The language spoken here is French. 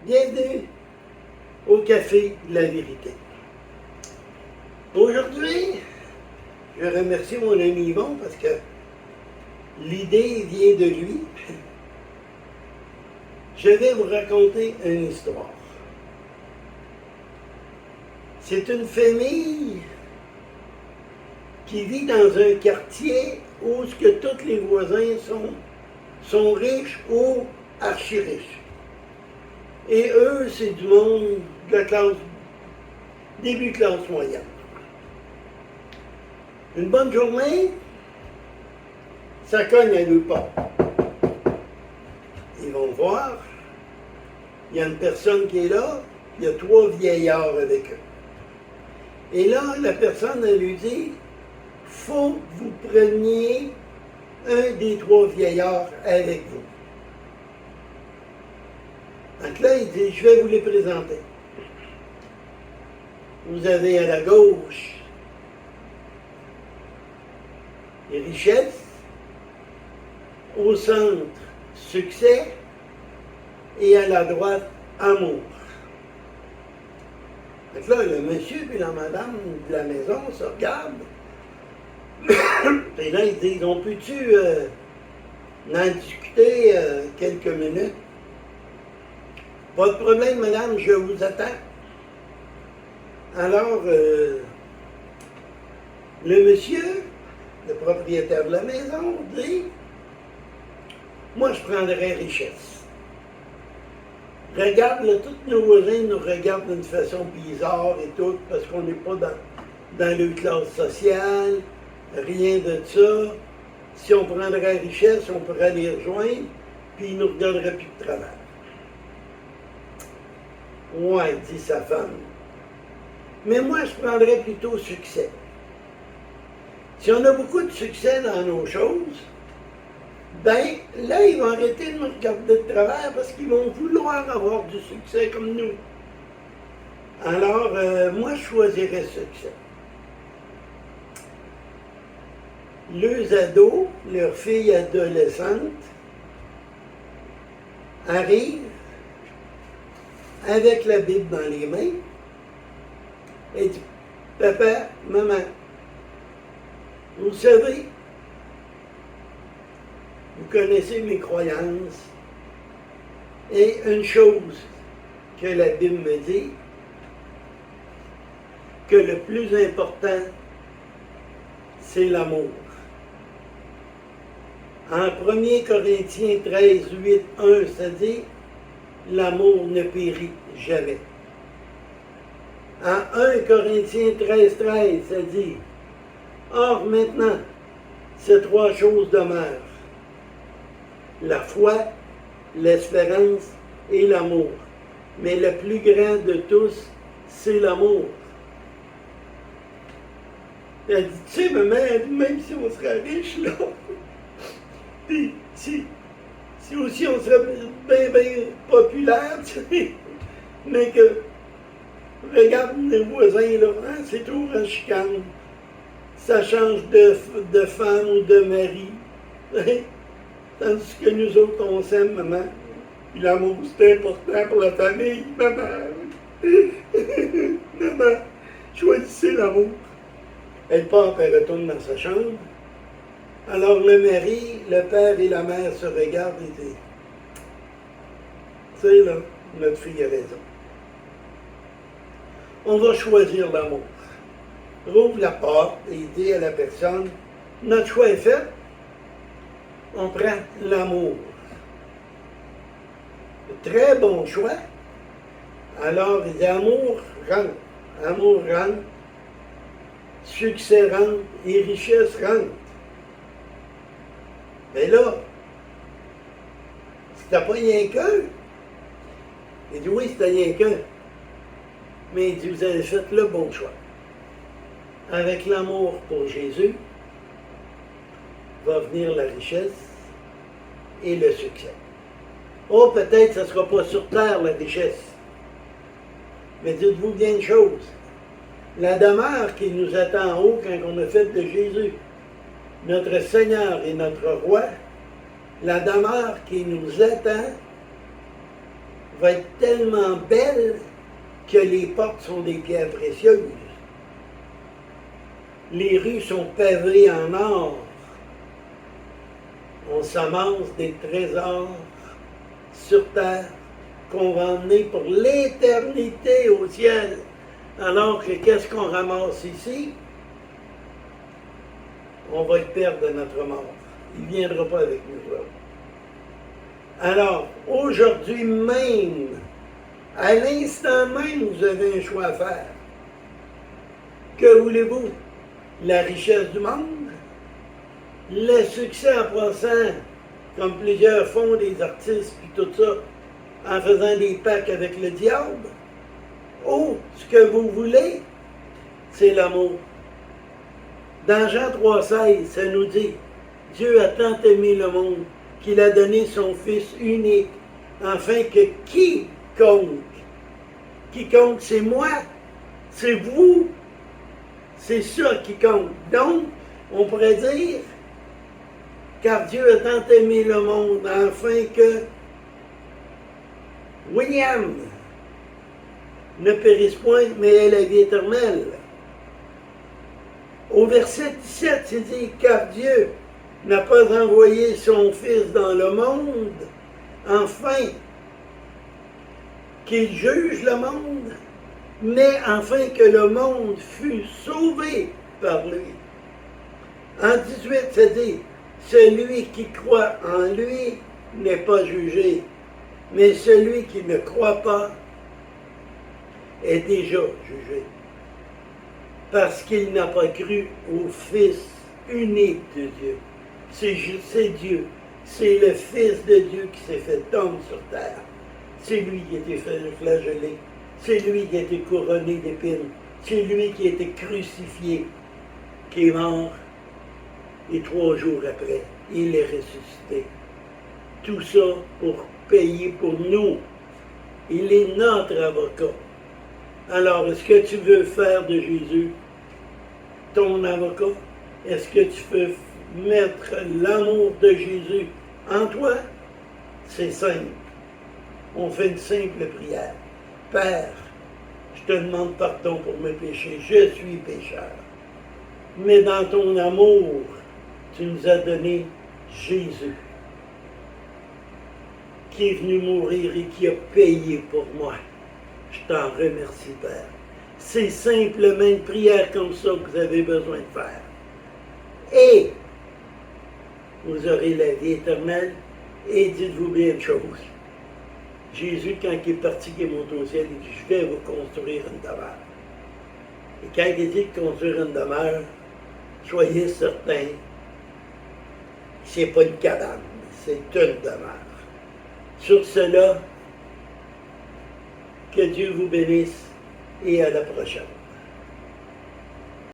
Bienvenue au Café de la Vérité. Aujourd'hui, je remercie mon ami Yvon parce que l'idée vient de lui. Je vais vous raconter une histoire. C'est une famille qui vit dans un quartier où ce que tous les voisins sont riches ou archi-riches. Et eux, c'est du monde de la classe, début classe moyenne. Une bonne journée, ça cogne à deux pas. Ils vont voir, il y a une personne qui est là, il y a trois vieillards avec eux. Et là, la personne, elle lui dit, faut que vous preniez un des trois vieillards avec vous. Donc là, il dit, je vais vous les présenter. Vous avez à la gauche les richesses, au centre, succès, et à la droite, amour. Donc là, le monsieur et la madame de la maison se regardent. Et là, ils disent, on peut-tu en discuter quelques minutes? Pas de problème, madame, je vous attends. Alors, le monsieur, le propriétaire de la maison, dit, moi, je prendrais richesse. Regarde, là, tous nos voisins nous regardent d'une façon bizarre et tout, parce qu'on n'est pas dans le classe sociale, rien de ça. Si on prendrait richesse, on pourrait les rejoindre, puis ils ne nous regarderaient plus de travail. Ouais, dit sa femme. Mais moi, je prendrais plutôt succès. Si on a beaucoup de succès dans nos choses, ben là, ils vont arrêter de nous regarder de travers parce qu'ils vont vouloir avoir du succès comme nous. Alors, moi, je choisirais succès. Leurs ados, leurs filles adolescentes, arrivent avec la Bible dans les mains et disent, papa, maman, vous savez, vous connaissez mes croyances, et une chose que la Bible me dit, que le plus important, c'est l'amour. En 1 Corinthiens 13, 8, 1, ça dit, l'amour ne périt jamais. En 1 Corinthiens 13, 13, ça dit, or maintenant, ces trois choses demeurent. La foi, l'espérance et l'amour. Mais le plus grand de tous, c'est l'amour. Elle dit, tu sais, maman, même si on serait riche, là, puis si aussi on serait bien populaire, tu sais, mais que, regarde les voisins, là, hein, c'est toujours en chicane. Ça change de femme ou de mari. Hein? Tandis que nous autres, on s'aime, maman. Puis l'amour, c'est important pour la famille, maman. Maman, choisissez l'amour. Elle part, elle retourne dans sa chambre. Alors le mari, le père et la mère se regardent et disent, tu sais, là, notre fille a raison. On va choisir l'amour. Rouvre la porte et dit à la personne, notre choix est fait, on prend l'amour. Très bon choix. Alors, il dit, amour rentre, succès rentre et richesse rentre. Mais là, c'était pas rien qu'un. Il dit, oui, c'était rien qu'un. Mais il dit, vous avez fait le bon choix. Avec l'amour pour Jésus, va venir la richesse et le succès. Oh, peut-être que ce ne sera pas sur terre la richesse. Mais dites-vous bien une chose. La demeure qui nous attend en haut quand on a fait de Jésus notre Seigneur et notre Roi, la demeure qui nous attend va être tellement belle que les portes sont des pierres précieuses. Les rues sont pavées en or. On s'amasse des trésors sur terre qu'on va emmener pour l'éternité au ciel. Alors que qu'est-ce qu'on ramasse ici? On va le perdre de notre mort. Il ne viendra pas avec nous autres. Alors, aujourd'hui même, à l'instant même, vous avez un choix à faire. Que voulez-vous? La richesse du monde? Le succès en passant, comme plusieurs font, des artistes, puis tout ça, en faisant des pactes avec le diable? Oh, ce que vous voulez, c'est l'amour. Dans Jean 3,16, ça nous dit, Dieu a tant aimé le monde qu'il a donné son Fils unique, afin que quiconque c'est moi, c'est vous, c'est ça qui compte. Donc, on pourrait dire, car Dieu a tant aimé le monde, afin que William ne périsse point, mais ait la vie éternelle. Au verset 17, c'est dit, car Dieu n'a pas envoyé son Fils dans le monde, afin qu'il juge le monde, mais afin que le monde fût sauvé par lui. En 18, c'est dit, celui qui croit en lui n'est pas jugé, mais celui qui ne croit pas est déjà jugé, parce qu'il n'a pas cru au Fils unique de Dieu. C'est Dieu, c'est le Fils de Dieu qui s'est fait homme sur terre. C'est lui qui a été flagellé, c'est lui qui a été couronné d'épines, c'est lui qui a été crucifié, qui est mort, et 3 jours après, il est ressuscité. Tout ça pour payer pour nous. Il est notre avocat. Alors, est-ce que tu veux faire de Jésus ton avocat? Est-ce que tu veux mettre l'amour de Jésus en toi? C'est simple. On fait une simple prière. Père, je te demande pardon pour mes péchés. Je suis pécheur. Mais dans ton amour, tu nous as donné Jésus, qui est venu mourir et qui a payé pour moi. Je t'en remercie, Père. C'est simplement une prière comme ça que vous avez besoin de faire. Et vous aurez la vie éternelle. Et dites-vous bien une chose. Jésus, quand il est parti, qu'il est monté au ciel, il dit, je vais vous construire une demeure. Et quand il dit de construire une demeure, soyez certains, c'est pas une cabane, c'est une demeure. Sur cela, que Dieu vous bénisse et à la prochaine.